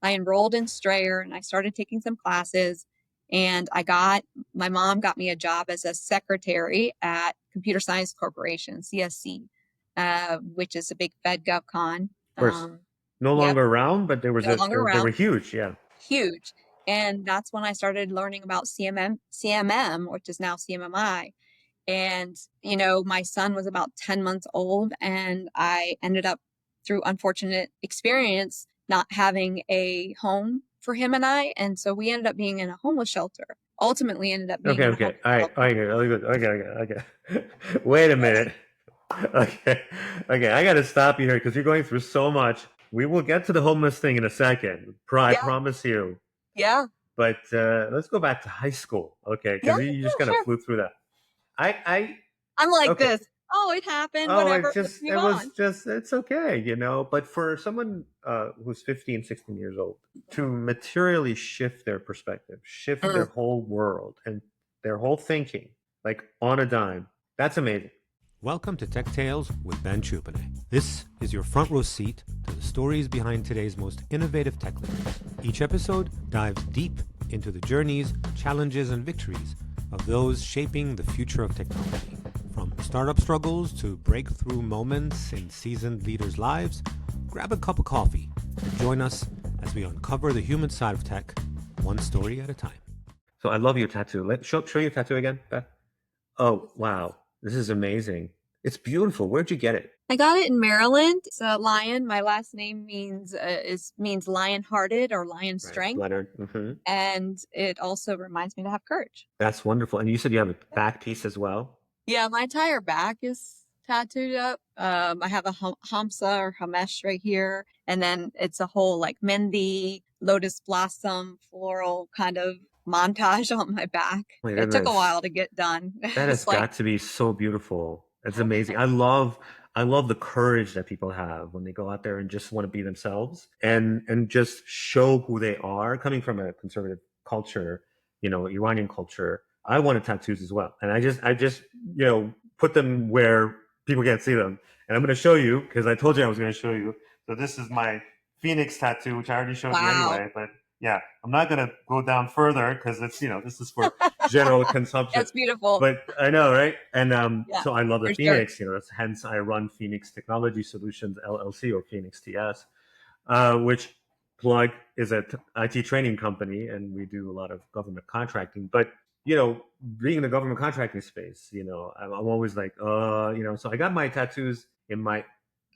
I enrolled in Strayer and I started taking some classes. And my mom got me a job as a secretary at Computer Science Corporation, CSC, which is a big Fed GovCon. Of course, no Yep, longer around, but no longer they were around. huge. Yeah. Huge. And that's when I started learning about CMM, which is now CMMI. And, my son was about 10 months old, and I ended up, through unfortunate experience, not having a home for him and I. And so we ended up being in a homeless shelter. Ultimately ended up being Okay. in a Okay. homeless All right. shelter. Okay. Wait a minute. Okay. Okay. I got to stop you here because you're going through so much. We will get to the homeless thing in a second. I Yeah. promise you. Yeah. But let's go back to high school. Okay. Yeah. Because you just Yeah, kind of sure. flew through that. I, I'm like okay. this. Oh, it happened. Oh, Whatever. Let's move it was on. just, it's okay, But for someone who's 15, 16 years old to materially shift their perspective, shift their Mm. whole world and their whole thinking, like on a dime, that's amazing. Welcome to Tech Tales with Ben Tchoubineh. This is your front row seat to the stories behind today's most innovative tech leaders. Each episode dives deep into the journeys, challenges, and victories of those shaping the future of technology. From startup struggles to breakthrough moments in seasoned leaders' lives, grab a cup of coffee and join us as we uncover the human side of tech, one story at a time. So I love your tattoo. Show your tattoo again, Beth. Oh, wow. This is amazing. It's beautiful. Where'd you get it? I got it in Maryland. It's a lion. My last name means lion-hearted or lion Right, strength. Leonard. Mm-hmm. And it also reminds me to have courage. That's wonderful. And you said you have a back piece as well? Yeah, my entire back is tattooed up. I have a Hamsa or Hamesh right here. And then it's a whole like Mendi, lotus blossom, floral kind of montage on my back. My It took a goodness. while to get done. That has It's like, got to be so beautiful. It's amazing. I love the courage that people have when they go out there and just want to be themselves and just show who they are. Coming from a conservative culture, Iranian culture, I wanted tattoos as well. And I just, put them where people can't see them. And I'm going to show you because I told you I was going to show you. So this is my Phoenix tattoo, which I already showed you wow, anyway, but yeah, I'm not going to go down further because it's, this is for general consumption. that's beautiful. But I know, right? And Yeah, so I love the for sure. Phoenix, that's hence I run Phoenix Technology Solutions LLC or Phoenix TS, which plug is an IT training company, and we do a lot of government contracting. But being in the government contracting space, I'm always like, so I got my tattoos in my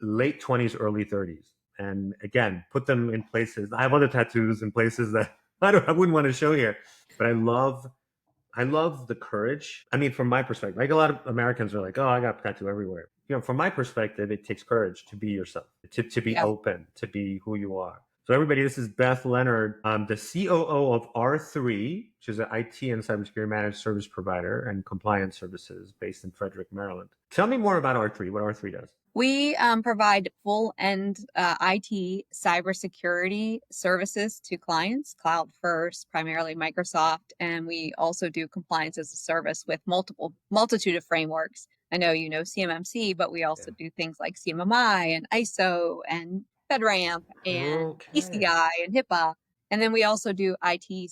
late 20s, early 30s. And again, put them in places. I have other tattoos in places that I wouldn't want to show here, but I love the courage. I mean, from my perspective, like a lot of Americans are like, oh, I got a tattoo everywhere. From my perspective, it takes courage to be yourself, to be open, to be who you are. So everybody, this is Beth Leonard, the COO of R3, which is an IT and cybersecurity managed service provider and compliance services based in Frederick, Maryland. Tell me more about R3, what R3 does. We provide full-end IT cybersecurity services to clients, cloud first, primarily Microsoft, and we also do compliance as a service with multitude of frameworks. I know you know CMMC, but we also do things like CMMI and ISO and FedRAMP and PCI and HIPAA. And then we also do IT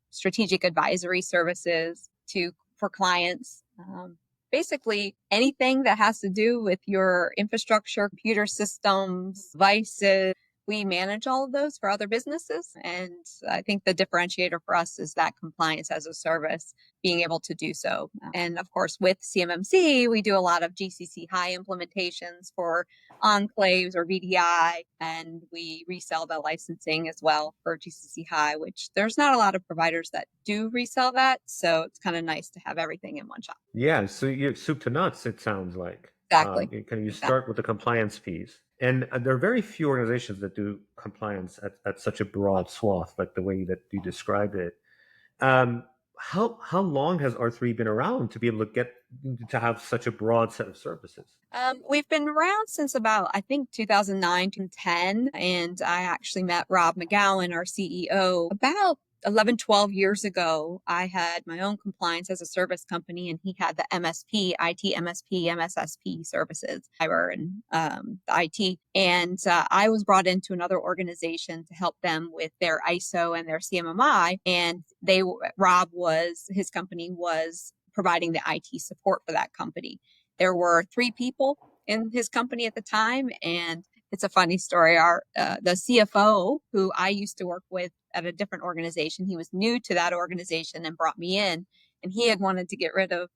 strategic advisory services for clients. Basically anything that has to do with your infrastructure, computer systems, devices. We manage all of those for other businesses. And I think the differentiator for us is that compliance as a service, being able to do so. And of course, with CMMC, we do a lot of GCC high implementations for enclaves or VDI, and we resell the licensing as well for GCC high, which there's not a lot of providers that do resell that. So it's kind of nice to have everything in one shop. Yeah, so you're soup to nuts, it sounds like. Exactly. You start with the compliance piece. And there are very few organizations that do compliance at such a broad swath, like the way that you described it. How long has R3 been around to be able to have such a broad set of services? We've been around since about, I think, 2009 to 2010. And I actually met Rob McGowan, our CEO, about 11, 12 years ago, I had my own compliance as a service company, and he had the MSP, IT MSP, MSSP services, cyber and the IT. And I was brought into another organization to help them with their ISO and their CMMI. And his company was providing the IT support for that company. There were 3 people in his company at the time, and it's a funny story. The CFO, who I used to work with at a different organization, he was new to that organization and brought me in. And he had wanted to get rid of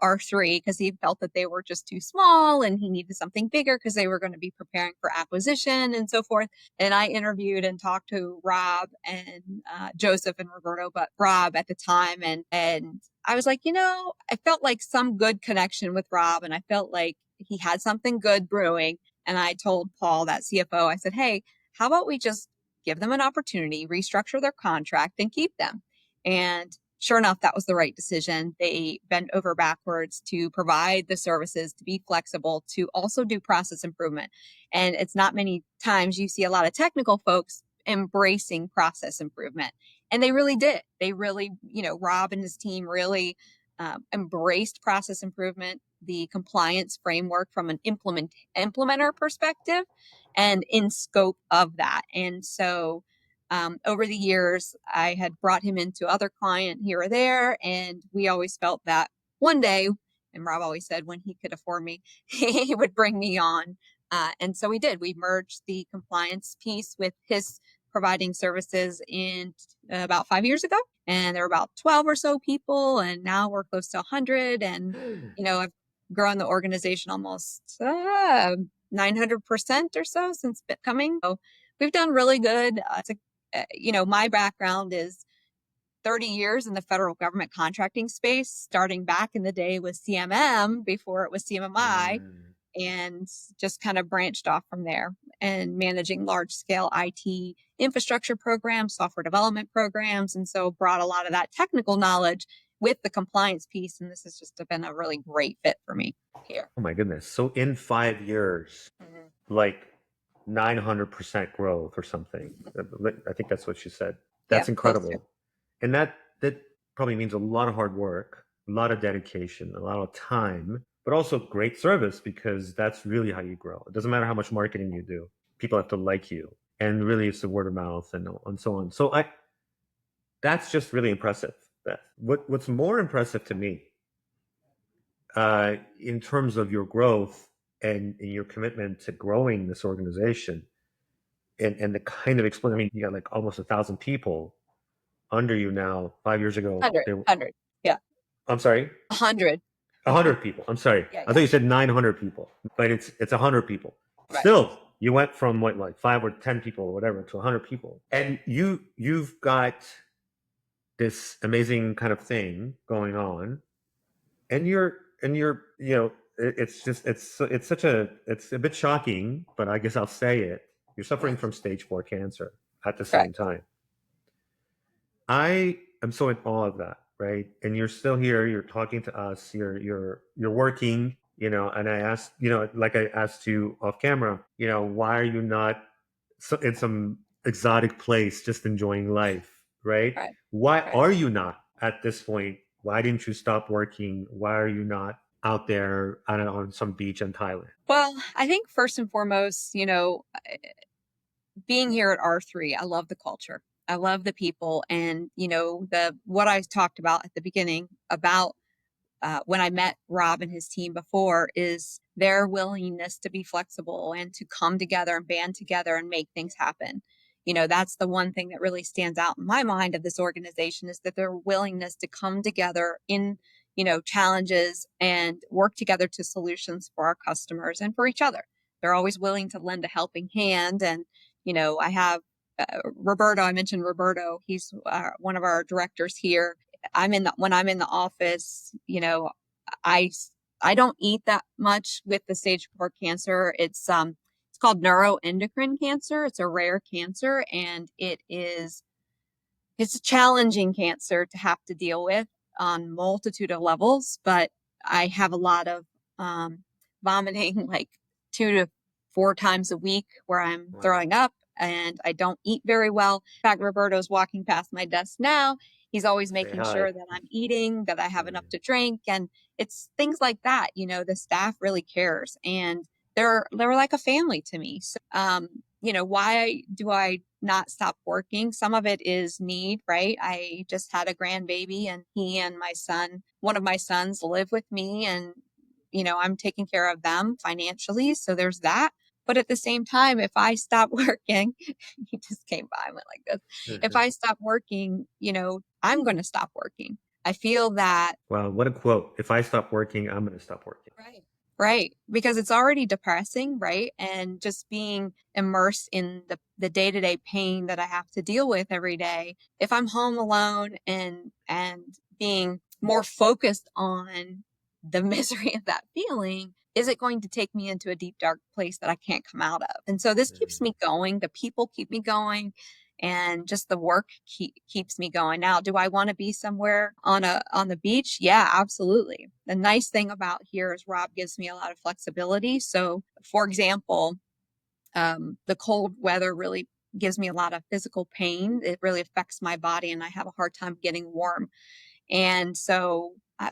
R3 because he felt that they were just too small and he needed something bigger because they were going to be preparing for acquisition and so forth. And I interviewed and talked to Rob and Joseph and Roberto, but Rob at the time. And I was like, I felt like some good connection with Rob, and I felt like he had something good brewing. And I told Paul, that CFO, I said, hey, how about we just give them an opportunity, restructure their contract, and keep them? And sure enough, that was the right decision. They bent over backwards to provide the services, to be flexible, to also do process improvement. And it's not many times you see a lot of technical folks embracing process improvement. And they really did. They really, Rob and his team really embraced process improvement, the compliance framework from an implementer perspective, and in scope of that. And so over the years, I had brought him into other client here or there, and we always felt that one day, and Rob always said when he could afford me, he would bring me on. And so we did. We merged the compliance piece with his providing services in about 5 years ago. And there were about 12 or so people, and now we're close to 100. And, I've grown the organization almost 900% or so since coming. So we've done really good. My background is 30 years in the federal government contracting space, starting back in the day with CMM before it was CMMI, and just kind of branched off from there and managing large scale IT infrastructure programs, software development programs. And so brought a lot of that technical knowledge with the compliance piece. And this has just been a really great fit for me here. Oh my goodness. So in 5 years, like 900% growth or something. I think that's what she said. That's incredible. And that probably means a lot of hard work, a lot of dedication, a lot of time, but also great service, because that's really how you grow. It doesn't matter how much marketing you do. People have to like you. And really it's the word of mouth and so on. So that's just really impressive, Beth. What's more impressive to me, in terms of your growth and your commitment to growing this organization, and the kind of you got like almost 1,000 people under you now. 5 years ago, 100. Yeah. I'm sorry? 100. 100 people. I'm sorry. Yeah. I thought you said 900 people, but it's 100 people. Right. Still, you went from like 5 or 10 people or whatever to 100 people. And you've got this amazing kind of thing going on, and you're it's a bit shocking, but I guess I'll say it. You're suffering from stage 4 cancer at the same time. I am so in awe of that, right? And you're still here, you're talking to us, you're working, and I asked, like I asked you off camera, why are you not in some exotic place just enjoying life, right? Why are you not at this point? Why didn't you stop working? Why are you not out there, I don't know, on some beach in Thailand? Well, I think first and foremost, being here at R3, I love the culture. I love the people, and what I talked about at the beginning about when I met Rob and his team before is their willingness to be flexible and to come together and band together and make things happen. That's the one thing that really stands out in my mind of this organization, is that their willingness to come together in, challenges and work together to solutions for our customers and for each other. They're always willing to lend a helping hand. And, I have Roberto, I mentioned Roberto. He's one of our directors here. When I'm in the office, I don't eat that much with the stage 4 cancer. It's called neuroendocrine cancer. It's a rare cancer, and it's a challenging cancer to have to deal with on multitude of levels. But I have a lot of vomiting, like 2 to 4 times a week, where I'm throwing up. and I don't eat very well. In fact, Roberto's walking past my desk now. He's always Say making hi. sure that I'm eating, that I have enough Mm. to drink. And it's things like that. The staff really cares, and they're like a family to me. So, why do I not stop working? Some of it is need, right? I just had a grandbaby, and he and my son, one of my sons, live with me, and I'm taking care of them financially. So there's that. But at the same time, if I stop working, he just came by and went like this. If I stop working, I'm going to stop working. I feel that. Wow, what a quote. If I stop working, I'm going to stop working. Right. Right. Because it's already depressing, right? And just being immersed in the day-to-day pain that I have to deal with every day. If I'm home alone and being more focused on the misery of that feeling, is it going to take me into a deep, dark place that I can't come out of? And so this keeps me going. The people keep me going. And just the work keeps me going. Now, do I want to be somewhere on the beach? Yeah, absolutely. The nice thing about here is Rob gives me a lot of flexibility. So, for example, the cold weather really gives me a lot of physical pain. It really affects my body, and I have a hard time getting warm. And so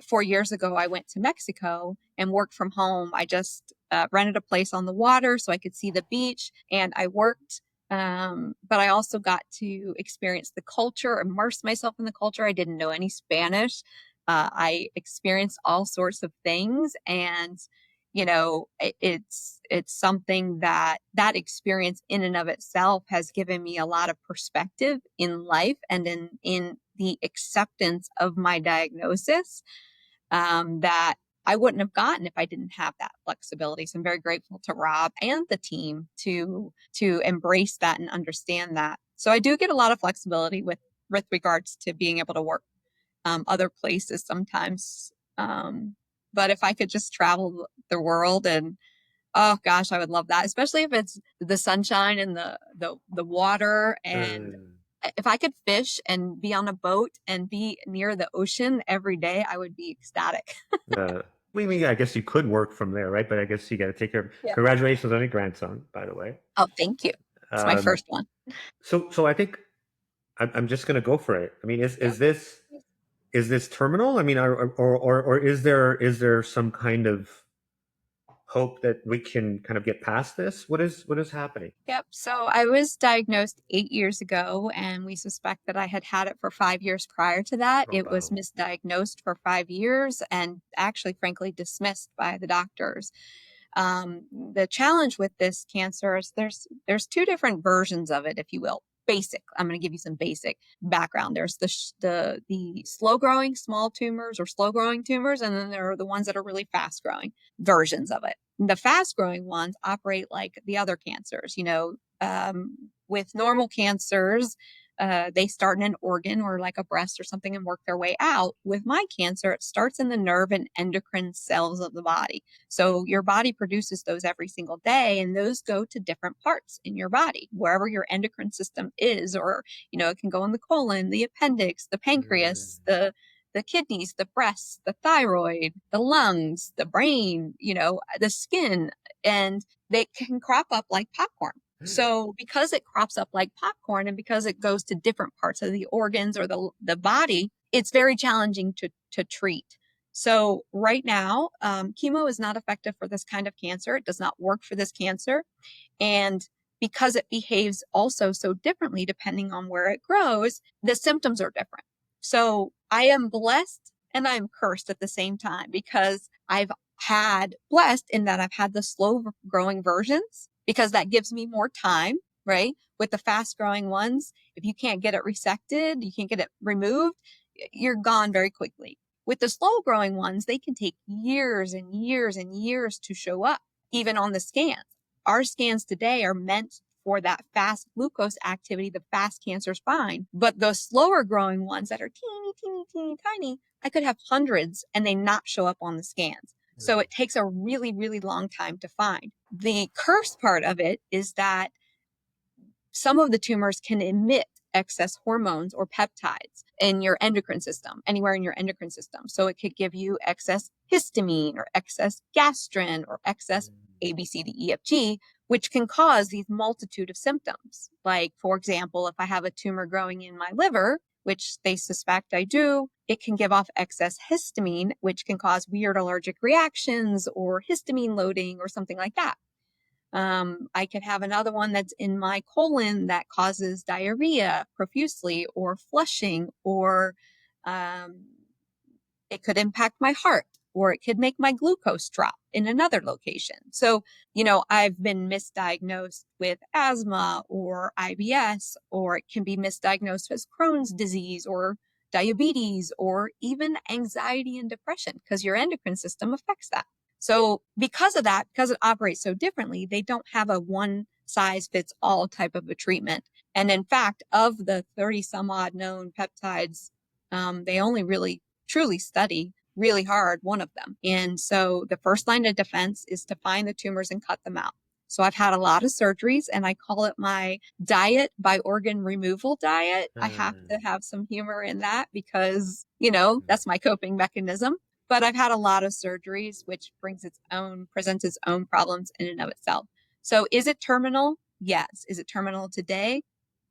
4 years ago, I went to Mexico and worked from home. I just rented a place on the water so I could see the beach, and I worked. But I also got to experience the culture, immerse myself in the culture. I didn't know any Spanish. I experienced all sorts of things, and it's something that experience in and of itself has given me a lot of perspective in life and in the acceptance of my diagnosis, that I wouldn't have gotten if I didn't have that flexibility. So I'm very grateful to Rob and the team to embrace that and understand that. So I do get a lot of flexibility with regards to being able to work other places sometimes. But if I could just travel the world, and oh gosh, I would love that, especially if it's the sunshine and the water. And if I could fish and be on a boat and be near the ocean every day, I would be ecstatic. I guess you could work from there, right? But I guess you got to take care of. Yeah. Congratulations on your grandson, by the way. Oh, thank you. It's my first one. So I think I'm just going to go for it. I mean, is this terminal? I mean, or is there some kind of hope that we can kind of get past this? What is happening? Yep. So I was diagnosed 8 years ago, and we suspect that I had it for 5 years prior to that. Oh, It was wow. misdiagnosed for 5 years and actually, frankly, dismissed by the doctors. The challenge with this cancer is there's two different versions of it, if you will. Basic. I'm going to give you some basic background. There's the slow growing small tumors or slow growing tumors, and then there are the ones that are really fast growing versions of it. The fast growing ones operate like the other cancers. With normal cancers, they start in an organ or like a breast or something and work their way out. With my cancer, it starts in the nerve and endocrine cells of the body. So your body produces those every single day, and those go to different parts in your body, wherever your endocrine system is, or, it can go in the colon, the appendix, the pancreas, the kidneys, the breasts, the thyroid, the lungs, the brain, the skin, and they can crop up like popcorn. So because it crops up like popcorn and because it goes to different parts of the organs or the body, it's very challenging to treat. So right now, chemo is not effective for this kind of cancer. It does not work for this cancer. And because it behaves also so differently depending on where it grows, the symptoms are different. So I am blessed and I'm cursed at the same time, because I've had blessed in that I've had the slow growing versions, because that gives me more time, right? With the fast growing ones, if you can't get it resected, you can't get it removed, you're gone very quickly. With the slow growing ones, they can take years and years and years to show up, even on the scans. Our scans today are meant for that fast glucose activity, the fast cancers find. But those slower growing ones that are teeny, teeny, teeny, tiny, I could have hundreds and they not show up on the scans. So it takes a really, really long time to find. The curse part of it is that some of the tumors can emit excess hormones or peptides in your endocrine system, anywhere in your endocrine system. So it could give you excess histamine or excess gastrin or excess A, B, C, D, E, F, G, which can cause these multitude of symptoms. Like, for example, if I have a tumor growing in my liver, which they suspect I do, it can give off excess histamine, which can cause weird allergic reactions or histamine loading or something like that. I could have another one that's in my colon that causes diarrhea profusely or flushing, or um, it could impact my heart, or it could make my glucose drop in another location. So, I've been misdiagnosed with asthma or IBS, or it can be misdiagnosed as Crohn's disease or diabetes, or even anxiety and depression, because your endocrine system affects that. So because of that, because it operates so differently, they don't have a one size fits all type of a treatment. And in fact, of the 30 some odd known peptides, they only really truly study really hard one of them. And so the first line of defense is to find the tumors and cut them out. So I've had a lot of surgeries, and I call it my diet by organ removal diet. I have to have some humor in that because, that's my coping mechanism. But I've had a lot of surgeries, which presents its own problems in and of itself. So is it terminal? Yes. Is it terminal today?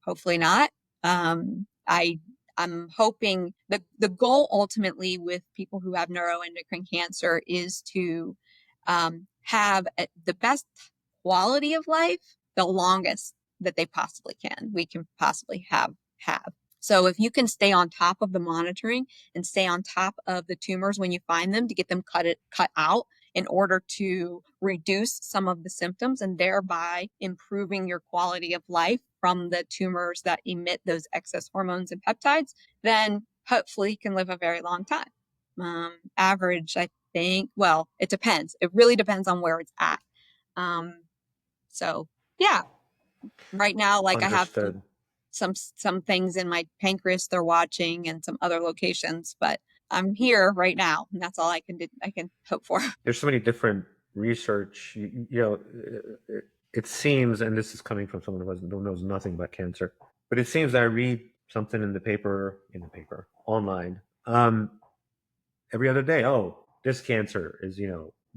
Hopefully not. I'm hoping the goal ultimately with people who have neuroendocrine cancer is to have the best quality of life the longest that they possibly can. We can possibly have. So if you can stay on top of the monitoring and stay on top of the tumors when you find them to get them cut out in order to reduce some of the symptoms and thereby improving your quality of life from the tumors that emit those excess hormones and peptides, then hopefully you can live a very long time. Average, I think, well, it depends. It really depends on where it's at. So yeah, right now, like Understood. I have some things in my pancreas they're watching and some other locations, but I'm here right now, and that's all I can do. I can hope for. There's so many different research. It seems, and this is coming from someone who knows nothing about cancer, but it seems that I read something in the paper, online, every other day. Oh, this cancer is,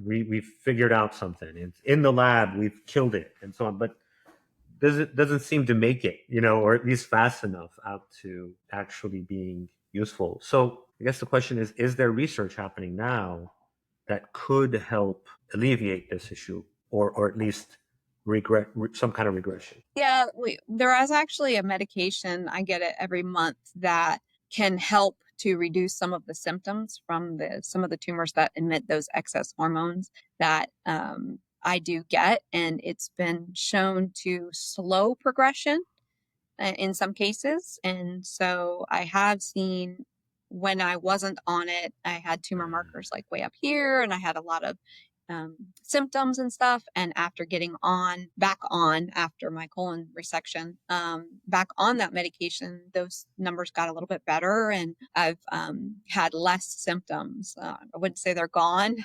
we've figured out something. It's in the lab. We've killed it, and so on. But doesn't seem to make it, or at least fast enough out to actually being useful. So I guess the question is there research happening now that could help alleviate this issue, or at least some kind of regression? Yeah, there is actually a medication, I get it every month, that can help to reduce some of the symptoms from some of the tumors that emit those excess hormones that I do get. And it's been shown to slow progression in some cases. And so I have seen, when I wasn't on it, I had tumor markers like way up here, and I had a lot of symptoms and stuff. And after getting back on after my colon resection, back on that medication, those numbers got a little bit better, and I've had less symptoms. I wouldn't say they're gone.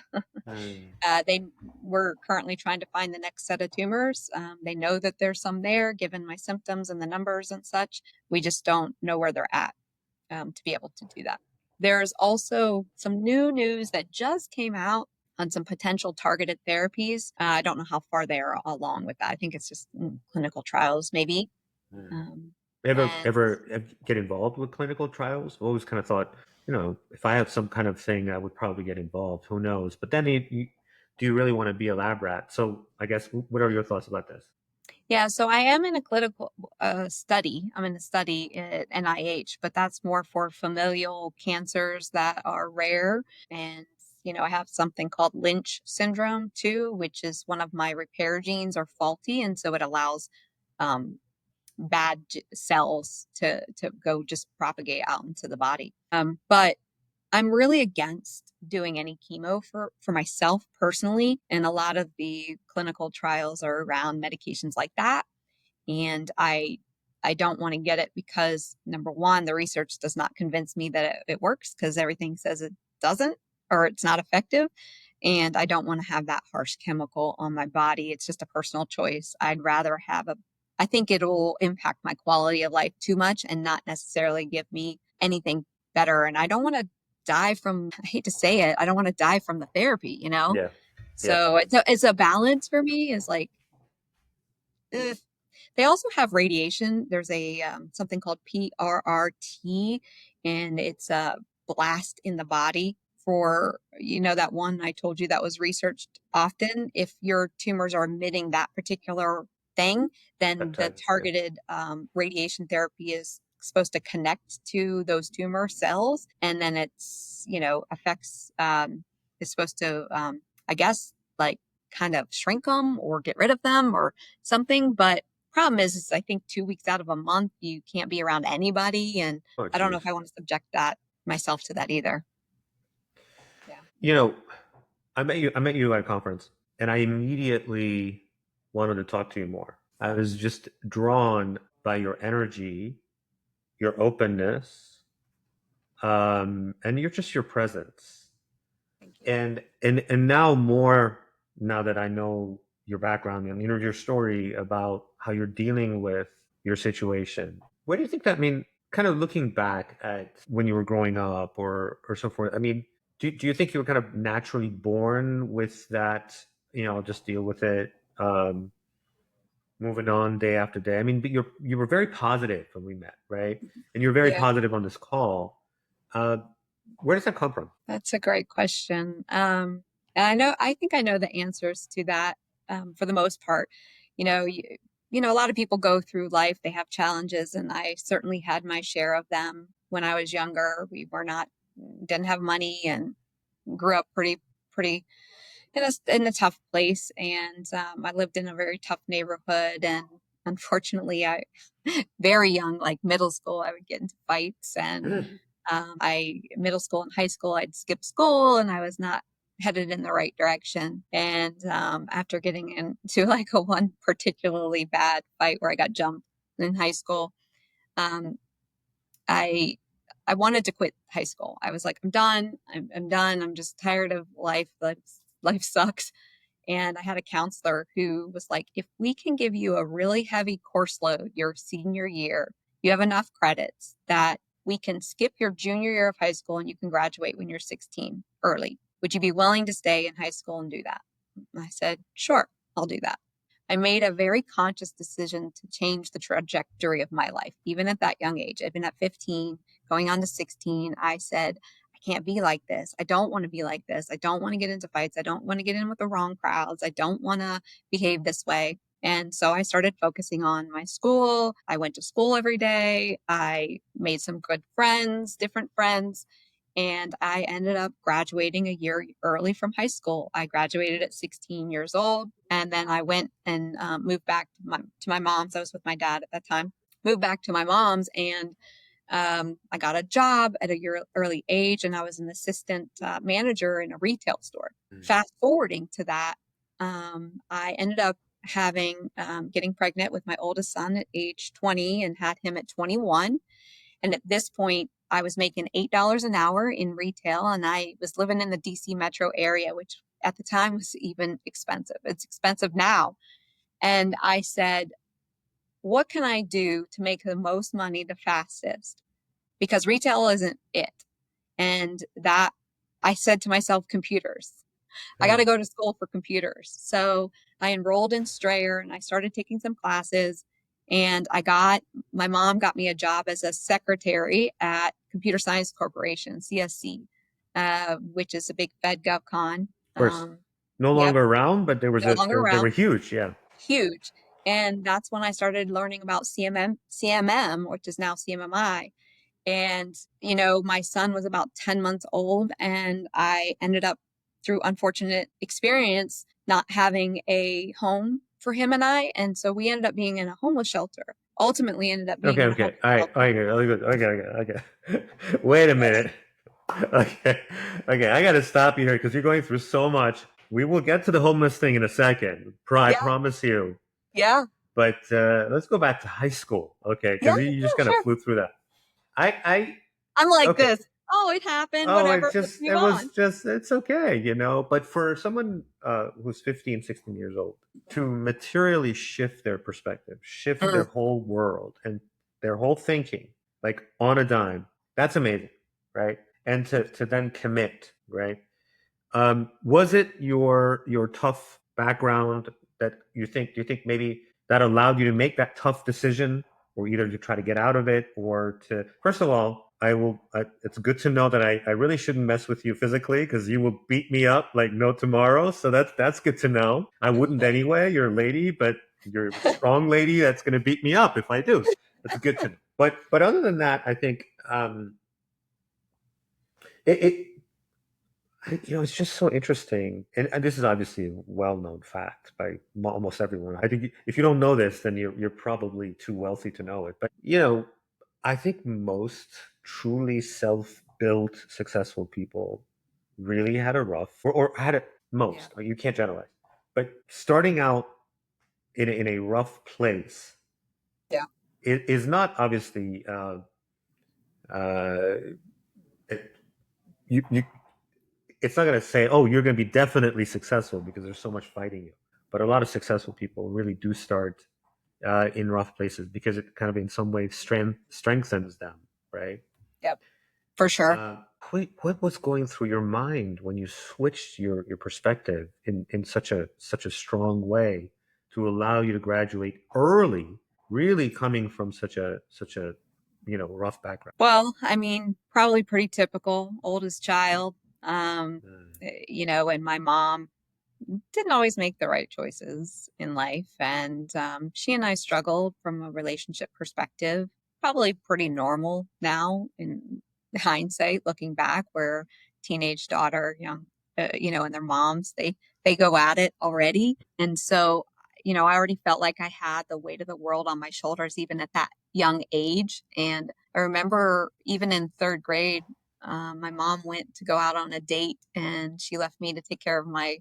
They were currently trying to find the next set of tumors. They know that there's some there, given my symptoms and the numbers and such. We just don't know where they're at to be able to do that. There's also some new news that just came out on some potential targeted therapies. I don't know how far they are along with that. I think it's just clinical trials, maybe. Ever get involved with clinical trials? I always kind of thought, if I have some kind of thing, I would probably get involved. Who knows? But then do you really want to be a lab rat? So I guess, what are your thoughts about this? Yeah, so I am in a clinical study. I'm in a study at NIH, but that's more for familial cancers that are rare. And, I have something called Lynch syndrome too, which is one of my repair genes are faulty. And so it allows bad cells to go just propagate out into the body. But I'm really against doing any chemo for myself personally. And a lot of the clinical trials are around medications like that. And I don't want to get it because, number one, the research does not convince me that it works, because everything says it doesn't, or it's not effective. And I don't want to have that harsh chemical on my body. It's just a personal choice. I'd rather I think it'll impact my quality of life too much and not necessarily give me anything better. And I don't want to die from, I hate to say it, I don't want to die from the therapy, Yeah. So it's a balance for me, is like, Eh, they also have radiation. There's a something called PRRT, and it's a blast in the body for, that one I told you that was researched often. If your tumors are emitting that particular thing, then the Peptide. Yeah. targeted radiation therapy is supposed to connect to those tumor cells, and then it's, affects, is supposed to, I guess, like kind of shrink them or get rid of them or something. But problem is I think 2 weeks out of a month, you can't be around anybody. And Oh, I don't know geez. if I want to subject myself to that either. Yeah. You know, I met you at a conference, and I immediately wanted to talk to you more. I was just drawn by your energy, your openness, and your presence. Thank you. And now more, now that I know your background and your story about how you're dealing with your situation. What do you think that mean? Kind of looking back at when you were growing up or so forth. I mean, do you think you were kind of naturally born with that? Just deal with it. Moving on day after day. I mean, but you were very positive when we met, right? And you're very Yeah, positive on this call. Uh, where does that come from? that's a great question. And I think I know the answers to that, for the most part. You know, you, a lot of people go through life, they have challenges, and I certainly had my share of them when I was younger. We didn't have money and grew up pretty in a tough place. And I lived in a very tough neighborhood. And unfortunately, I very young, like middle school, I would get into fights. And middle school and high school, I'd skip school, and I was not headed in the right direction. And after getting into like a one particularly bad fight where I got jumped in high school, um, I I wanted to quit high school. I was like, I'm done. I'm done. I'm just tired of life. Life sucks. And I had a counselor who was like, if we can give you a really heavy course load your senior year, you have enough credits that we can skip your junior year of high school and you can graduate when you're 16 early. Would you be willing to stay in high school and do that? And I said, sure, I'll do that. I made a very conscious decision to change the trajectory of my life, even at that young age. I've been at 15, going on to 16. I said, I can't be like this. I don't want to be like this. I don't want to get into fights. I don't want to get in with the wrong crowds. I don't want to behave this way. And so I started focusing on my school. I went to school every day. I made some good friends, different friends. And I ended up graduating a year early from high school. I graduated at 16 years old. And then I went and moved back to my mom's. I was with my dad at that time. Moved back to my mom's, and I got a job at a year early age, and I was an assistant manager in a retail store. Fast forwarding to that, I ended up getting pregnant with my oldest son at age 20 and had him at 21. And at this point, I was making $8 an hour in retail, and I was living in the DC metro area, which at the time was even expensive. It's expensive now. And I said, what can I do to make the most money the fastest? Because retail isn't it. And that I said to myself, computers. I got to go to school for computers. So I enrolled in Strayer and I started taking some classes. And my mom got me a job as a secretary at Computer Science Corporation, CSC, which is a big Fed GovCon. Of course, no Yep, longer around, but no longer they were around, huge. Yeah. huge. And that's when I started learning about CMM, which is now CMMI. And, my son was about 10 months old, and I ended up, through unfortunate experience, not having a home for him and I. And so we ended up being in a homeless shelter. Ultimately ended up being Okay. in a Okay. homeless All right. shelter. Okay. Wait a minute. Okay. Okay. I got to stop you here because you're going through so much. We will get to the homeless thing in a second. I Yeah. promise you. Yeah. But let's go back to high school. Okay. Yeah. Because you just kind of Sure. flew through that. I I'm like okay. this. Oh, it happened. Oh, Whatever. Let's move on. it's okay. But for someone who's 15, 16 years old to materially shift their perspective, shift their whole world and their whole thinking, like on a dime, that's amazing, right? And to then commit, right? Was it your tough background that do you think maybe that allowed you to make that tough decision, or either to try to get out of it, or to, first of all, it's good to know that I really shouldn't mess with you physically, because you will beat me up like no tomorrow. So that's good to know. I wouldn't anyway. You're a lady, but you're a strong lady that's going to beat me up if I do. That's good to know. But other than that, I think it it's just so interesting, and this is obviously a well-known fact by almost everyone. I think if you don't know this, then you're probably too wealthy to know it. But I think most truly self-built successful people really had a rough, or had it most. Yeah. You can't generalize, but starting out in a rough place, Yeah. it is not obviously it, you it's not going to say, oh, you're going to be definitely successful because there's so much fighting you. But a lot of successful people really do start in rough places, because it kind of in some ways strengthens them, right? Yep. For sure. What was going through your mind when you switched your perspective in such a strong way to allow you to graduate early, really coming from such a rough background? Well, I mean, probably pretty typical, oldest child. Mm. And my mom didn't always make the right choices in life. And she and I struggled from a relationship perspective, probably pretty normal now in hindsight, looking back, where teenage daughter, and their moms, they go at it already. And so, I already felt like I had the weight of the world on my shoulders, even at that young age. And I remember even in third grade, my mom went to go out on a date, and she left me to take care of my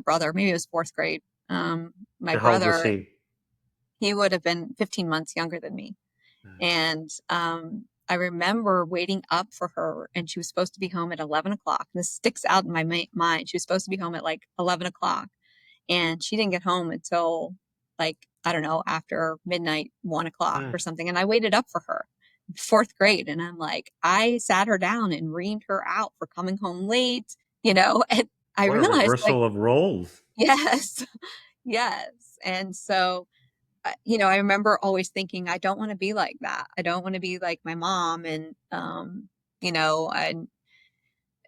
brother. Maybe it was fourth grade. My And how old was brother, he? he would have been 15 months younger than me. And I remember waiting up for her, and she was supposed to be home at 11 o'clock. This sticks out in my mind. She was supposed to be home at like 11 o'clock, and she didn't get home until, like, I don't know, after midnight, 1 o'clock or something. And I waited up for her, fourth grade. And I'm like, I sat her down and reamed her out for coming home late, and I What a realized, like, reversal of roles. yes, yes. And so, I remember always thinking, I don't want to be like that. I don't want to be like my mom. And, and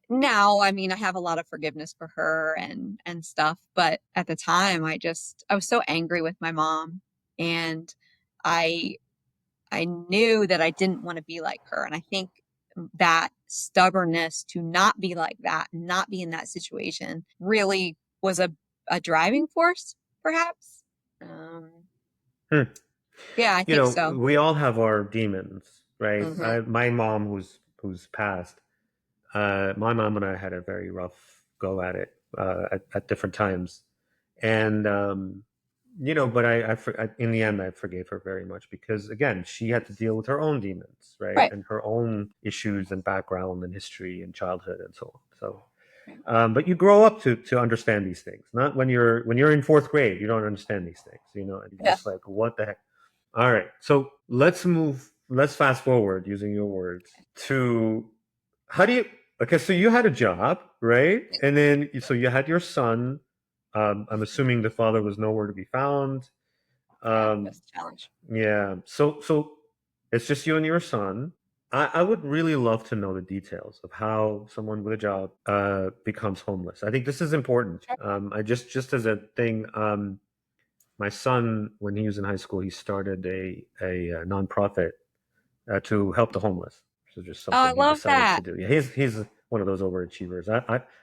now, I mean, I have a lot of forgiveness for her and stuff. But at the time, I was so angry with my mom, and I, I knew that I didn't want to be like her. And I think that stubbornness to not be like that, not be in that situation, really was a driving force, perhaps. Um, Hmm. yeah, I think so. We all have our demons, right? Hmm. My mom, who's passed, my mom and I had a very rough go at it at different times, and but in the end I forgave her very much, because again she had to deal with her own demons, right, Right. and her own issues and background and history and childhood and so on. So, Right. but you grow up to understand these things. Not when you're in fourth grade, you don't understand these things, and you're Yeah. just like, what the heck. All right, so let's fast forward, using your words, to how do you, okay, so you had a job, right? And then, so you had your son. I'm assuming the father was nowhere to be found. Yeah. Um, That's a challenge. yeah. So it's just you and your son. I would really love to know the details of how someone with a job becomes homeless. I think this is important. Sure. I just as a thing, my son, when he was in high school, he started a nonprofit to help the homeless. So just Oh, I something he love decided to that. do. Yeah, he's one of those overachievers.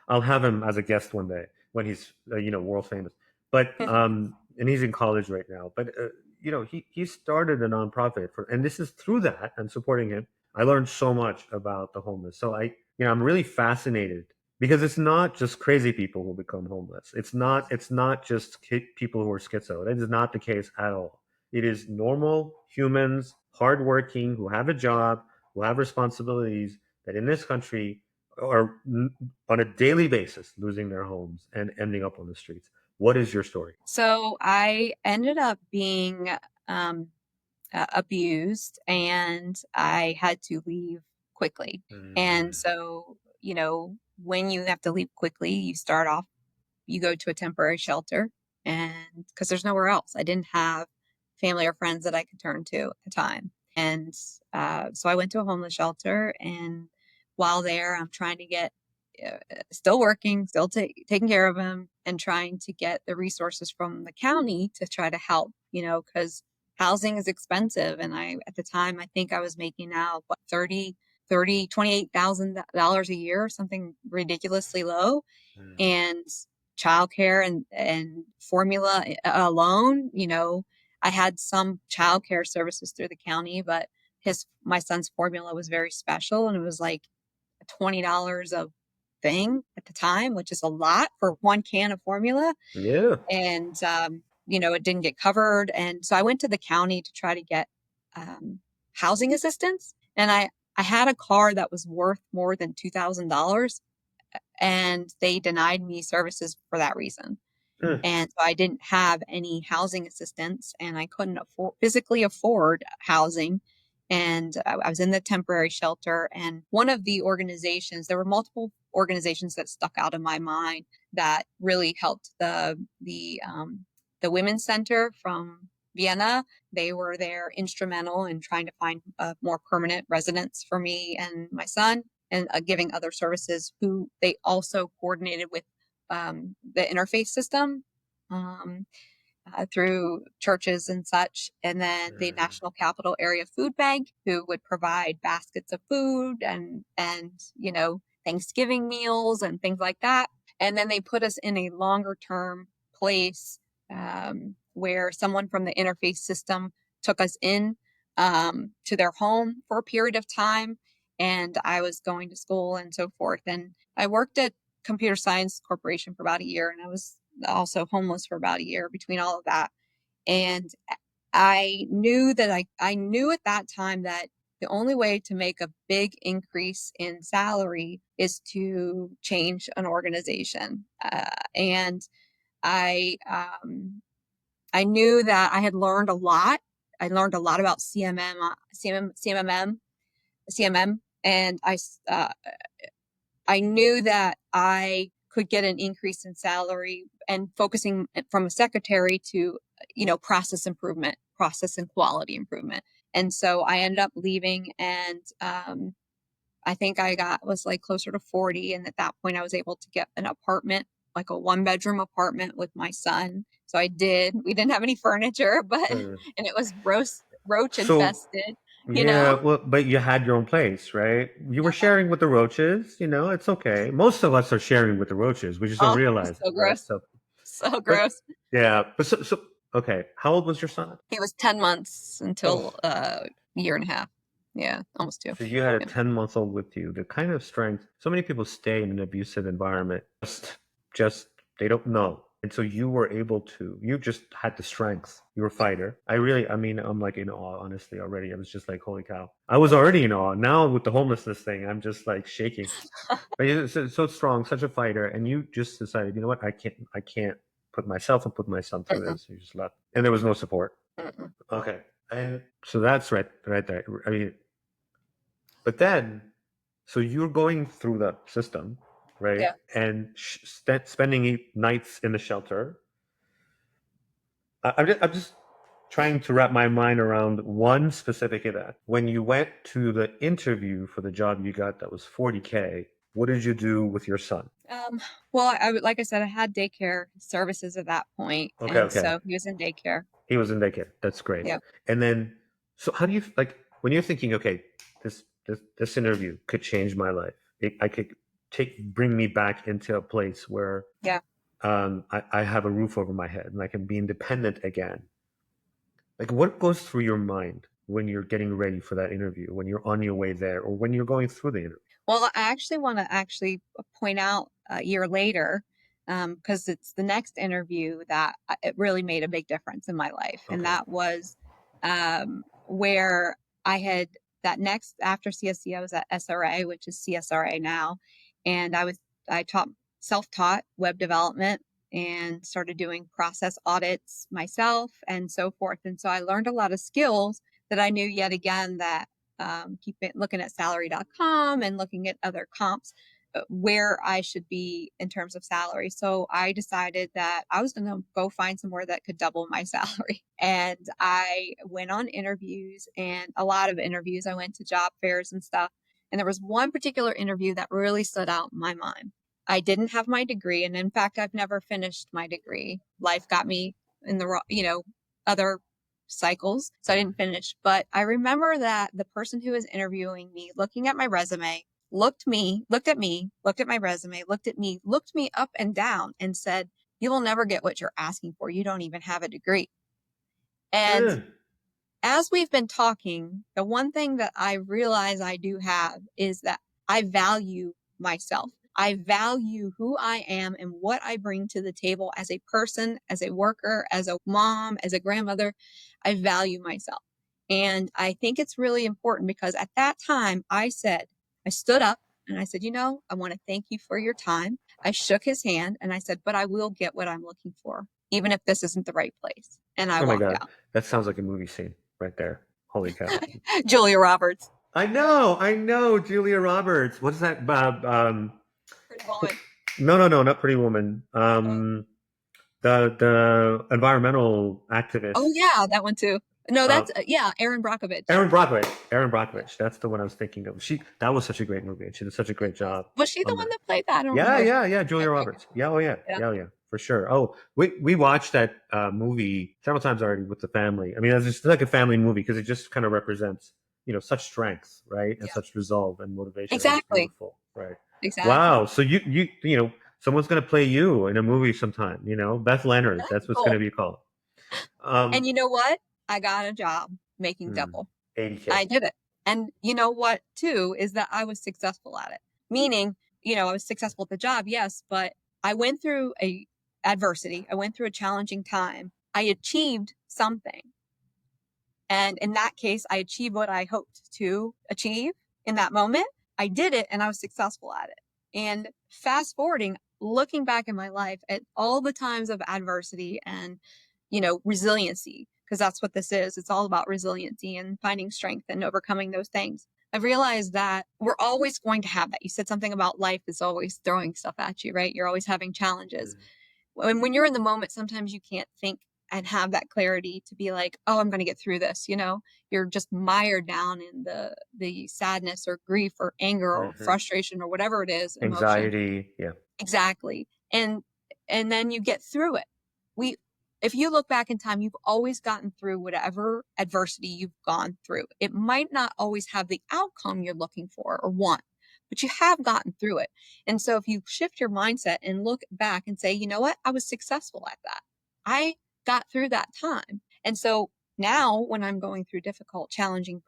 I'll have him as a guest one day when he's world famous. But and he's in college right now. But he started a nonprofit and this is through that and supporting him. I learned so much about the homeless. So I'm really fascinated, because it's not just crazy people who become homeless. It's not just people who are schizo. That is not the case at all. It is normal humans, hardworking, who have a job, who have responsibilities, that in this country are on a daily basis losing their homes and ending up on the streets. What is your story? So I ended up being um, abused, and I had to leave quickly. And Mm. so, when you have to leave quickly, you go to a temporary shelter. and because there's nowhere else. I didn't have family or friends that I could turn to at the time. And so I went to a homeless shelter, and while there, I'm trying to get still working, still taking care of him, and trying to get the resources from the county to try to help, because housing is expensive. And at the time, I think I was making now, what, $28,000 a year, something ridiculously low. And childcare and formula alone, I had some childcare services through the county, but my son's formula was very special, and it was like $20 a thing at the time, which is a lot for one can of formula. Yeah. And it didn't get covered, and so I went to the county to try to get housing assistance, and I had a car that was worth more than $2,000, and they denied me services for that reason. And so I didn't have any housing assistance, and I couldn't physically afford housing. And I was in the temporary shelter, and one of the organizations, there were multiple organizations that stuck out in my mind that really helped. The Women's Center from Vienna, they were there instrumental in trying to find a more permanent residence for me and my son, and giving other services, who they also coordinated with the interface system through churches and such. And then the National Capital Area Food Bank, who would provide baskets of food and Thanksgiving meals and things like that. And then they put us in a longer term place where someone from the interface system took us in to their home for a period of time. And I was going to school and so forth. And I worked at Computer Science Corporation for about a year, and I was also homeless for about a year between all of that. And I knew that I knew at that time that the only way to make a big increase in salary is to change an organization. And I knew that I had learned a lot. I learned a lot about CMM, and I knew that I could get an increase in salary, and focusing from a secretary to, process improvement, process and quality improvement. And so I ended up leaving, and I think was like closer to 40. And at that point I was able to get an apartment, like a 1-bedroom apartment with my son. So I did. We didn't have any furniture, but, and it was roach infested. Yeah, well, but you had your own place, right? You were sharing with the roaches, it's okay. Most of us are sharing with the roaches. We just don't realize so it, right? gross. So gross. Yeah, but so okay. How old was your son? He was 10 months until a year and a half. Yeah, almost 2. So you had a 10-month-old with you. The kind of strength. So many people stay in an abusive environment. Just they don't know. And so you were able to, you just had the strength. You're a fighter. I'm like in awe, honestly, already. I was just like, holy cow. I was already in awe. Now with the homelessness thing, I'm just like shaking. But you're so strong, such a fighter. And you just decided, you know what? I can't put myself and put my son through this. You just left. And there was no support. Okay. And so that's right there. I mean, but then, so you're going through the system, right? Yeah. And spending nights in the shelter. I'm just trying to wrap my mind around one specific event. When you went to the interview for the job you got that was $40K, what did you do with your son? Well, like I said, I had daycare services at that point. Okay. So he was in daycare. He was in daycare. That's great. Yeah. And then, so how do you, like, when you're thinking, okay, this interview could change my life. I could bring me back into a place where I have a roof over my head and I can be independent again. Like, what goes through your mind when you're getting ready for that interview, when you're on your way there, or when you're going through the interview? Well, I actually want to point out a year later, because it's the next interview that it really made a big difference in my life. Okay. And that was where I had that next, after CSC, I was at SRA, which is CSRA now. And I self-taught web development and started doing process audits myself and so forth. And so I learned a lot of skills that I knew, yet again, that looking at salary.com and looking at other comps, where I should be in terms of salary. So I decided that I was going to go find somewhere that could double my salary. And I went on interviews, and a lot of interviews. I went to job fairs and stuff. And there was one particular interview that really stood out in my mind. I didn't have my degree. And in fact, I've never finished my degree. Life got me in the, other cycles. So I didn't finish. But I remember that the person who was interviewing me, looking at my resume, looked at me, looked at my resume, looked at me, looked me up and down and said, "You will never get what you're asking for. You don't even have a degree." And as we've been talking, the one thing that I realize I do have is that I value myself. I value who I am and what I bring to the table as a person, as a worker, as a mom, as a grandmother. I value myself. And I think it's really important because at that time I stood up and I said, I want to thank you for your time. I shook his hand and I said, but I will get what I'm looking for, even if this isn't the right place. And I Oh my walked God. out. That sounds like a movie scene right there. Holy cow. Julia Roberts. I know. Julia Roberts. What's that? Pretty Woman. No, not Pretty Woman. The environmental activist. Oh yeah, that one too. No, that's Erin Brockovich. Erin Brockovich. That's the one I was thinking of. That was such a great movie, and she did such a great job. Was she the one that played that? I don't remember. Yeah. Julia Roberts. Yeah, for sure. Oh, we watched that movie several times already with the family. I mean, it's just like a family movie because it just kind of represents, such strength, right, and such resolve and motivation. Exactly. Beautiful, right? Exactly. Wow. So you someone's going to play you in a movie sometime. Beth Leonard. That's what's going to be called. And you know what? I got a job making double. 80K. I did it. And you know what, too, is that I was successful at it. Meaning, I was successful at the job, yes, but I went through adversity. I went through a challenging time. I achieved something. And in that case, I achieved what I hoped to achieve in that moment. I did it and I was successful at it. And fast forwarding, looking back in my life at all the times of adversity and, resiliency, because that's what this is. It's all about resiliency and finding strength and overcoming those things. I realized that we're always going to have that. You said something about life is always throwing stuff at you, right? You're always having challenges. And when you're in the moment, sometimes you can't think and have that clarity to be like, oh, I'm going to get through this. You're just mired down in the sadness or grief or anger or frustration or whatever it is. Anxiety. Emotion. Yeah. Exactly. And then you get through it. If you look back in time, you've always gotten through whatever adversity you've gone through. It might not always have the outcome you're looking for or want, but you have gotten through it. And so if you shift your mindset and look back and say, you know what, I was successful at that. I got through that time. And so now when I'm going through difficult, challenging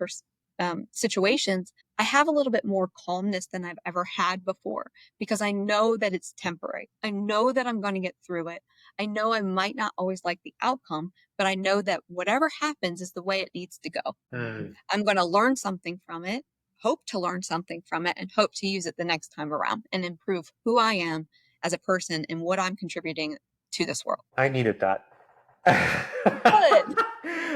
situations, I have a little bit more calmness than I've ever had before because I know that it's temporary. I know that I'm going to get through it. I know I might not always like the outcome, but I know that whatever happens is the way it needs to go. I'm going to learn something from it, hope to learn something from it, and hope to use it the next time around and improve who I am as a person and what I'm contributing to this world. I needed that. Good.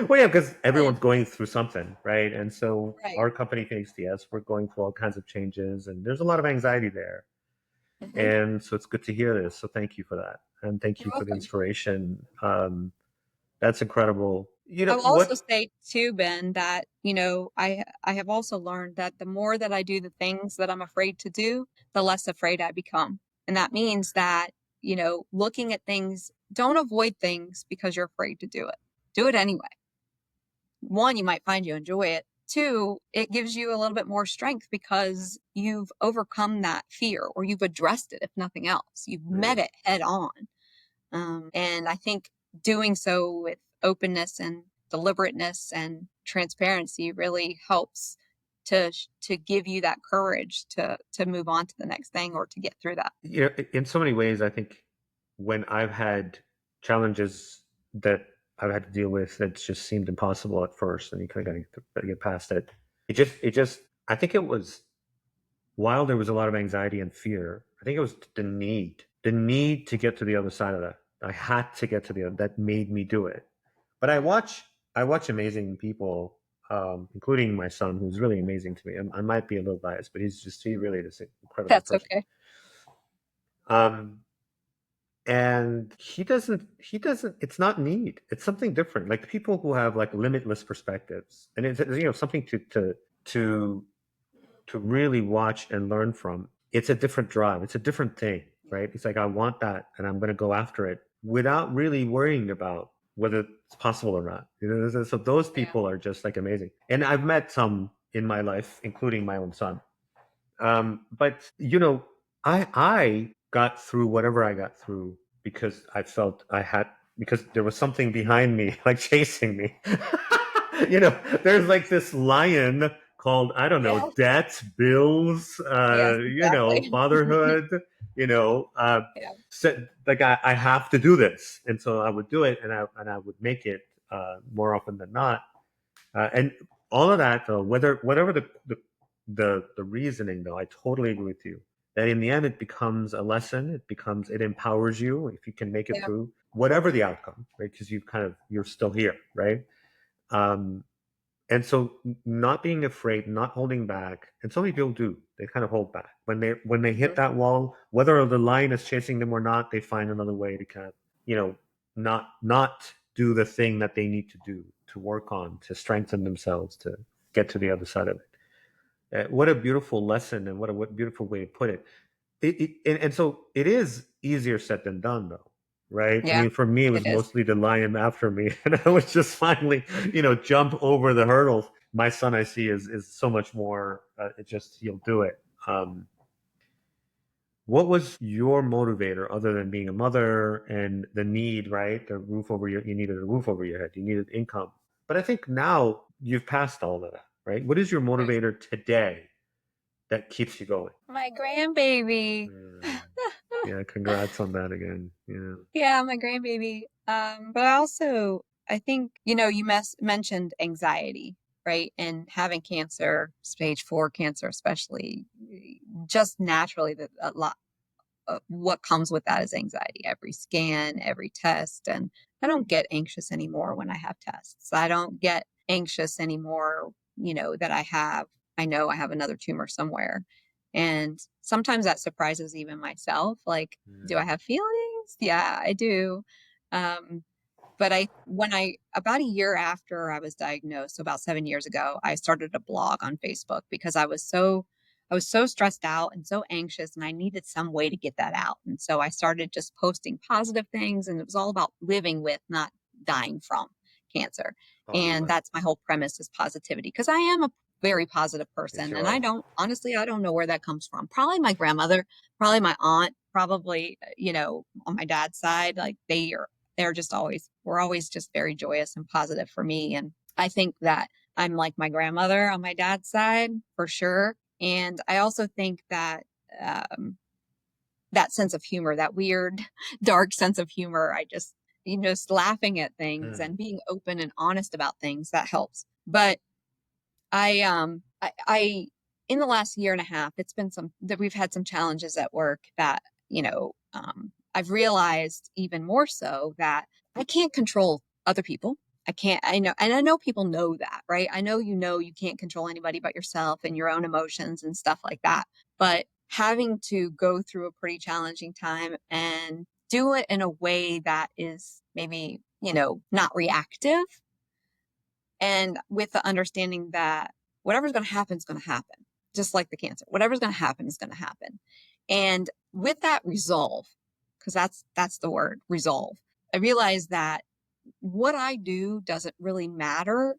Well, yeah, because everyone's going through something, right? And so our company, Phoenix TS, we're going through all kinds of changes, and there's a lot of anxiety there. And so it's good to hear this. So thank you for that, and thank you for the inspiration. That's incredible. I'll also say too, Ben, that I have also learned that the more that I do the things that I'm afraid to do, the less afraid I become, and that means that looking at things, don't avoid things because you're afraid to do it. Do it anyway. One, you might find you enjoy it. Two, it gives you a little bit more strength because you've overcome that fear or you've addressed it, if nothing else. You've met it head on. And I think doing so with openness and deliberateness and transparency really helps to give you that courage to move on to the next thing or to get through that. In so many ways, I think when I've had challenges that I've had to deal with that just seemed impossible at first, and you kind of got to get past it. I think it was, while there was a lot of anxiety and fear, I think it was the need to get to the other side of that. I had to get to the other, that made me do it. But I watch amazing people, including my son, who's really amazing to me. I might be a little biased, but he really is incredible. That's person. okay. And he doesn't, it's not need, it's something different. Like people who have like limitless perspectives, and it's, something to to really watch and learn from. It's a different drive. It's a different thing, right? It's like, I want that and I'm going to go after it without really worrying about whether it's possible or not. So those Yeah. people are just like amazing. And I've met some in my life, including my own son. But I got through whatever I got through because I felt I had, because there was something behind me, like chasing me. There's like this lion called, I don't know, Yes. debt, bills, Yes, exactly. fatherhood, Yeah. said like I have to do this, and so I would do it, and I would make it more often than not, and all of that, though, whatever the reasoning, though, I totally agree with you that in the end it becomes a lesson. It empowers you if you can make it Yeah. through whatever the outcome, right? Because you're still here, right? Um, and so not being afraid, not holding back, and so many people do. They kind of hold back when they hit Mhm. that wall, whether the lion is chasing them or not. They find another way to kind of not do the thing that they need to do to work on to strengthen themselves to get to the other side of it. What a beautiful lesson, and what beautiful way to put it. And so it is easier said than done, though, right? I Yeah, mean, for me, it it was is. mostly the lion after me, and I was just finally, jump over the hurdles. My son, I see, is so much more. It just he'll do it. What was your motivator other than being a mother and the need, right? You needed a roof over your head. You needed income. But I think now you've passed all of that, right? What is your Right. motivator today that keeps you going? My grandbaby. Mm, yeah, congrats on that again. Yeah. Yeah, my grandbaby. But also, I think, mentioned anxiety, right? And having cancer, stage 4 cancer, especially, just naturally, that a lot what comes with that is anxiety. Every scan, every test. And I don't get anxious anymore when I have tests. I don't get anxious anymore, that I know I have another tumor somewhere. And sometimes that surprises even myself. Like, do I Mm, have feelings? Yeah, I do. Um, but about a year after I was diagnosed, so about 7 years ago, I started a blog on Facebook because I was so stressed out and so anxious, and I needed some way to get that out. And so I started just posting positive things, and it was all about living with, not dying from cancer. oh, I And love it. that's my whole premise, is positivity, because I am a very positive Yes, person. you And are. I don't know where that comes from. Probably my grandmother, probably my aunt, probably, on my dad's side, like we're always just very joyous and positive for me. And I think that I'm like my grandmother on my dad's side for sure. And I also think that um, that sense of humor, that weird, dark sense of humor, just laughing at things Mm, and being open and honest about things, that helps. But I in the last year and a half, it's been that we've had some challenges at work that, I've realized even more so that I can't control other people. I can't, I know, and I know people know that, right? I know, you can't control anybody but yourself and your own emotions and stuff like that. But having to go through a pretty challenging time and do it in a way that is maybe, not reactive, and with the understanding that whatever's going to happen is going to happen, just like the cancer. Whatever's going to happen is going to happen. And with that resolve, because that's the word, resolve, I realized that what I do doesn't really matter.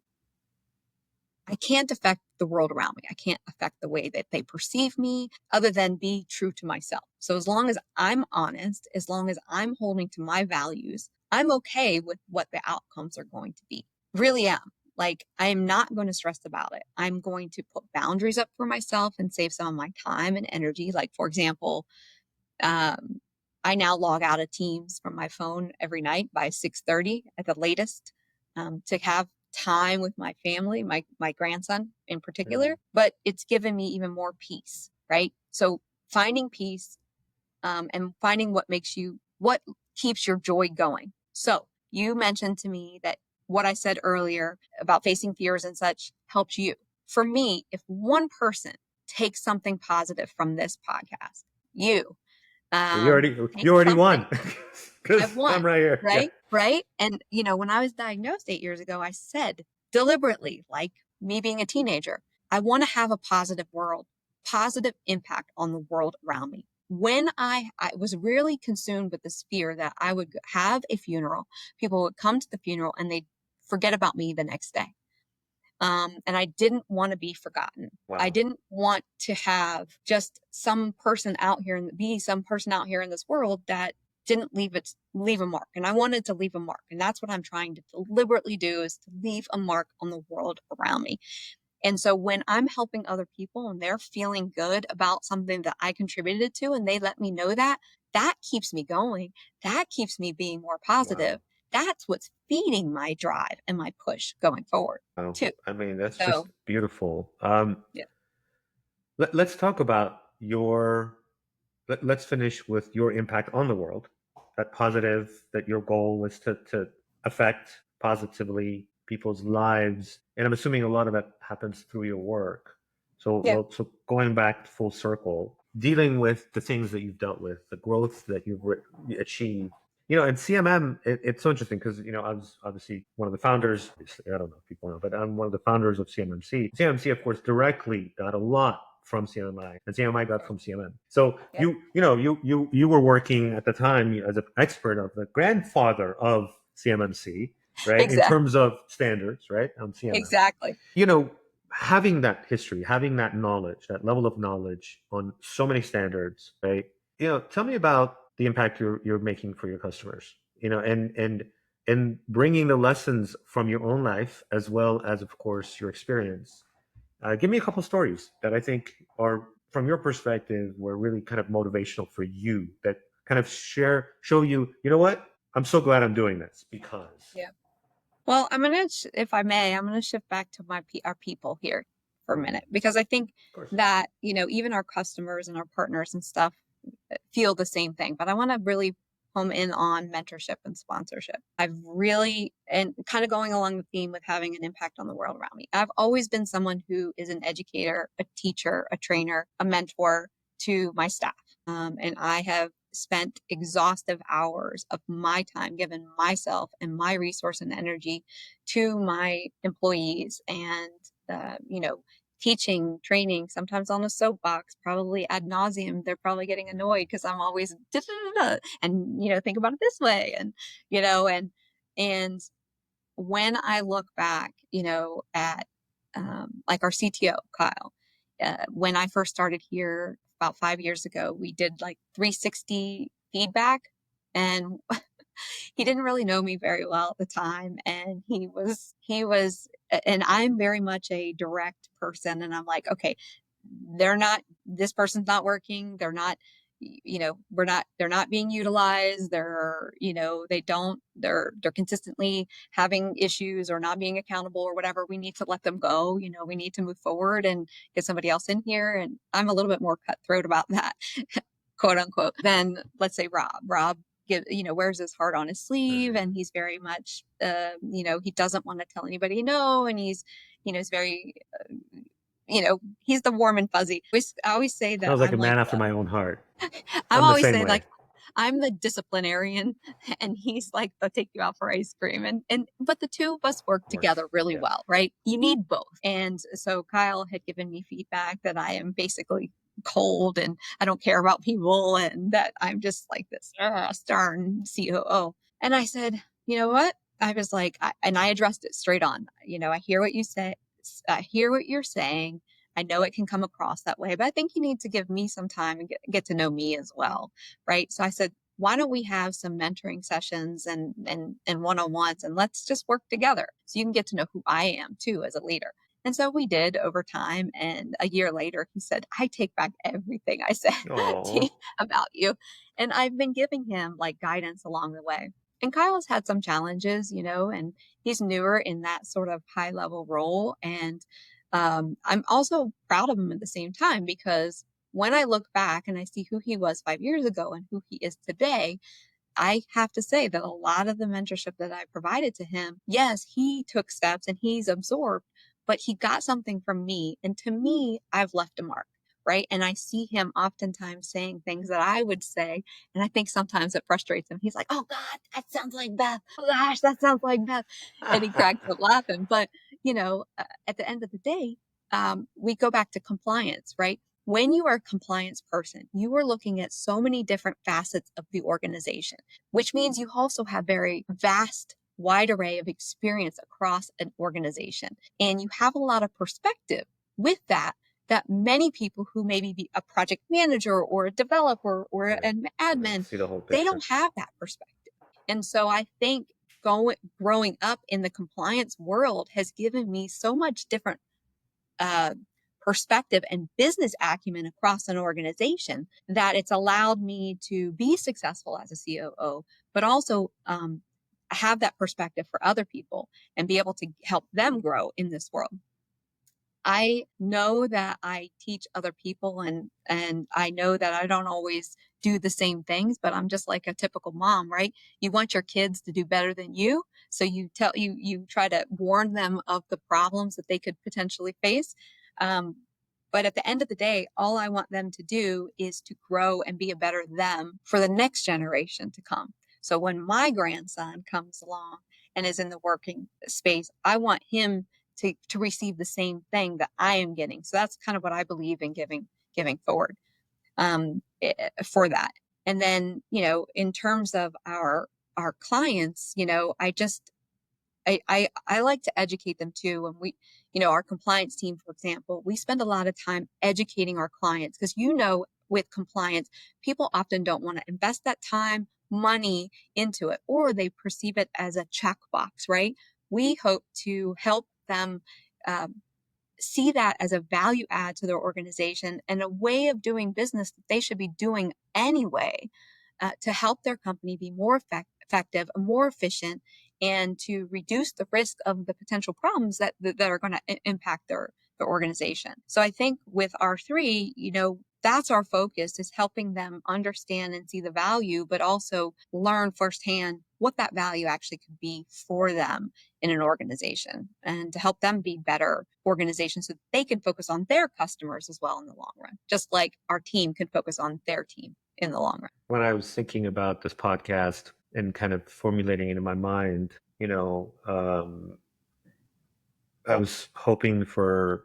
I can't affect the world around me. I can't affect the way that they perceive me, other than be true to myself. So as long as I'm honest, as long as I'm holding to my values, I'm okay with what the outcomes are going to be. Really am. Like, I'm not going to stress about it. I'm going to put boundaries up for myself and save some of my time and energy. Like, for example, um, I now log out of Teams from my phone every night by 6:30 at the latest, to have time with my family, my grandson in mm. particular. But it's given me even more peace, right? So finding peace, and finding what keeps your joy going. So you mentioned to me that what I said earlier about facing fears and such helped you. For me, if one person takes something positive from this podcast, you, So Take you already something. won because I've won, I'm right here. Yeah. right? Right. And, when I was diagnosed 8 years ago, I said deliberately, like me being a teenager, I want to have a positive world, positive impact on the world around me. When I was really consumed with this fear that I would have a funeral, people would come to the funeral and they'd forget about me the next day. And I didn't want to be forgotten. I Wow. didn't want to have just some person out here and be some person out here in this world that didn't leave a mark. And I wanted to leave a mark. And that's what I'm trying to deliberately do, is to leave a mark on the world around me. And so when I'm helping other people and they're feeling good about something that I contributed to, and they let me know that, that keeps me going. That keeps me being more positive. Wow. That's what's feeding my drive and my push going forward Wow. too. I mean, that's just So beautiful. yeah, Let's talk about let's finish with your impact on the world. That positive, that your goal was to affect positively people's lives. And I'm assuming a lot of that happens through your work. yeah, So going back full circle, dealing with the things that you've dealt with, the growth that you've achieved. And CMM, it's so interesting because, I was obviously one of the founders. Obviously, I don't know if people know, but I'm one of the founders of CMMC. CMMC, of course, directly got a lot from CMMI, and CMMI got from CMM. So yeah, you were working at the time as an expert of the grandfather of CMMC, right? In exactly, terms of standards, right, on CMM. exactly. Having that history, having that knowledge, that level of knowledge on so many standards, right? Tell me about the impact you're making for your customers. And bringing the lessons from your own life as well as, of course, your experience. Give me a couple stories that I think are, from your perspective, were really kind of motivational for you, that kind of show you, you know what? I'm so glad I'm doing this because. Yeah. Well, if I may, I'm gonna shift back to our people here for a Mhm. minute, because I think Of course. that even our customers and our partners and stuff feel the same thing. But I want to really home in on mentorship and sponsorship. I've really, and kind of going along the theme with having an impact on the world around me, I've always been someone who is an educator, a teacher, a trainer, a mentor to my staff. And I have spent exhaustive hours of my time, given myself and my resource and energy to my employees, and teaching, training, sometimes on a soapbox, probably ad nauseum. They're probably getting annoyed because I'm always and think about it this way, and and when I look back, at like our CTO Kyle, when I first started here about 5 years ago, we did like 360 feedback, and he didn't really know me very well at the time, and and I'm very much a direct person, and I'm like, okay, this person's not working, they're not, they're not being utilized, they're consistently having issues or not being accountable or whatever. We need to let them go. We need to move forward and get somebody else in here. And I'm a little bit more cutthroat about that, quote unquote, than, let's say, Rob wears his heart on his sleeve, and he's very much, he doesn't want to tell anybody no. And he's very, he's the warm and fuzzy. I always say that Sounds like a man after my own heart. I'm I'm the always same saying, way. like, I'm the disciplinarian and he's like, they'll take you out for ice cream. But the two of us work Of course. together really Yeah. well, right? You need both. And so Kyle had given me feedback that I am basically cold and I don't care about people, and that I'm just like this stern COO. And I said, you know what? I was like, and I addressed it straight on. I hear what you say. I hear what you're saying. I know it can come across that way, but I think you need to give me some time and get to know me as well. Right. So I said, why don't we have some mentoring sessions and one-on-ones, and let's just work together so you can get to know who I am too as a leader. And so we did over time. And a year later, he said, I take back everything I said Oh. about you. And I've been giving him like guidance along the way. And Kyle has had some challenges, and he's newer in that sort of high level role. And I'm also proud of him at the same time, because when I look back and I see who he was 5 years ago and who he is today, I have to say that a lot of the mentorship that I provided to him, yes, he took steps and he's absorbed, but he got something from me. And to me, I've left a mark. right? And I see him oftentimes saying things that I would say, and I think sometimes it frustrates him. He's like, "Oh God, that sounds like Beth. Oh gosh, that sounds like Beth," and he cracks up laughing. But at the end of the day, we go back to compliance, right? When you are a compliance person, you are looking at so many different facets of the organization, which means you also have very vast, wide array of experience across an organization. And you have a lot of perspective with that many people who maybe be a project manager or a developer or an admin, See the whole they picture. don't have that perspective. And so I think growing up in the compliance world has given me so much different perspective and business acumen across an organization that it's allowed me to be successful as a COO, but also have that perspective for other people and be able to help them grow in this world. I know that I teach other people and I know that I don't always do the same things, but I'm just like a typical mom, right? You want your kids to do better than you. So you try to warn them of the problems that they could potentially face. But at the end of the day, all I want them to do is to grow and be a better them for the next generation to come. So when my grandson comes along and is in the working space, I want him to receive the same thing that I am getting. So that's kind of what I believe in giving forward for that. And then, in terms of our clients, I like to educate them too. And we, our compliance team, for example, we spend a lot of time educating our clients because, with compliance, people often don't want to invest that time, money into it, or they perceive it as a checkbox, right? We hope to help them see that as a value add to their organization and a way of doing business that they should be doing anyway to help their company be more effective, more efficient, and to reduce the risk of the potential problems that are going to impact their organization. So I think with R3, that's our focus, is helping them understand and see the value, but also learn firsthand what that value actually could be for them in an organization and to help them be better organizations so that they can focus on their customers as well in the long run, just like our team can focus on their team in the long run. When I was thinking about this podcast and kind of formulating it in my mind, I was hoping for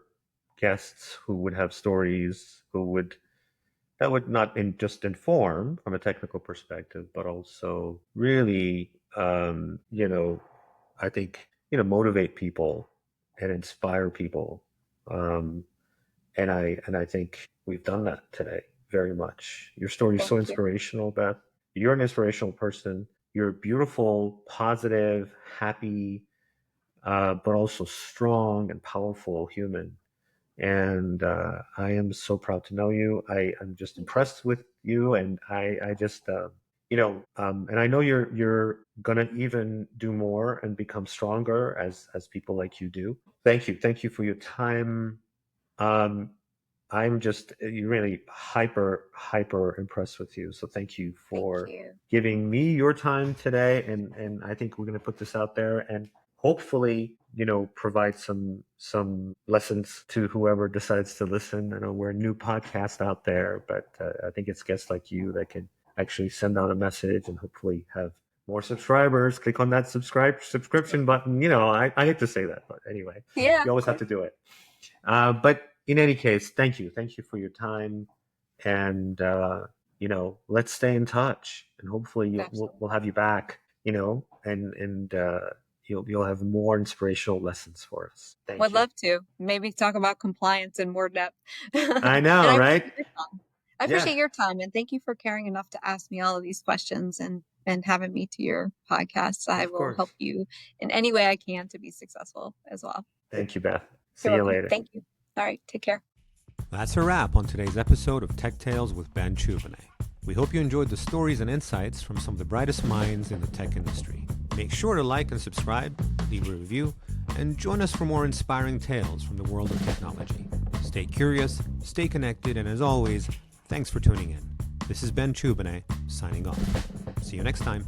guests who would have stories, that would not just inform from a technical perspective, but also really, I think, motivate people and inspire people. And I think we've done that today very much. Your story is so inspirational, Beth. You're an inspirational person. You're a beautiful, positive, happy, but also strong and powerful human. And I am so proud to know you. I'm just impressed with you, and I just and I know you're gonna even do more and become stronger as people like you do. Thank you for your time. I'm just really hyper impressed with you. So thank you for giving me your time today, and I think we're gonna put this out there and hopefully, provide some lessons to whoever decides to listen. I know we're a new podcast out there, but I think it's guests like you that can actually send out a message and hopefully have more subscribers. Click on that subscription button. I hate to say that, but anyway, you always have to do it. But in any case, thank you for your time, and let's stay in touch, and hopefully we'll have you back. And you'll have more inspirational lessons for us. Would love to. Maybe talk about compliance in more depth. I know, right? I appreciate your time, and thank you for caring enough to ask me all of these questions and having me to your podcast. I will help you in any way I can to be successful as well. Thank you, Beth. See you later. Thank you. All right. Take care. That's a wrap on today's episode of Tech Tales with Ben Tchoubineh. We hope you enjoyed the stories and insights from some of the brightest minds in the tech industry. Make sure to like and subscribe, leave a review, and join us for more inspiring tales from the world of technology. Stay curious, stay connected, and as always, thanks for tuning in. This is Ben Tchoubineh, signing off. See you next time.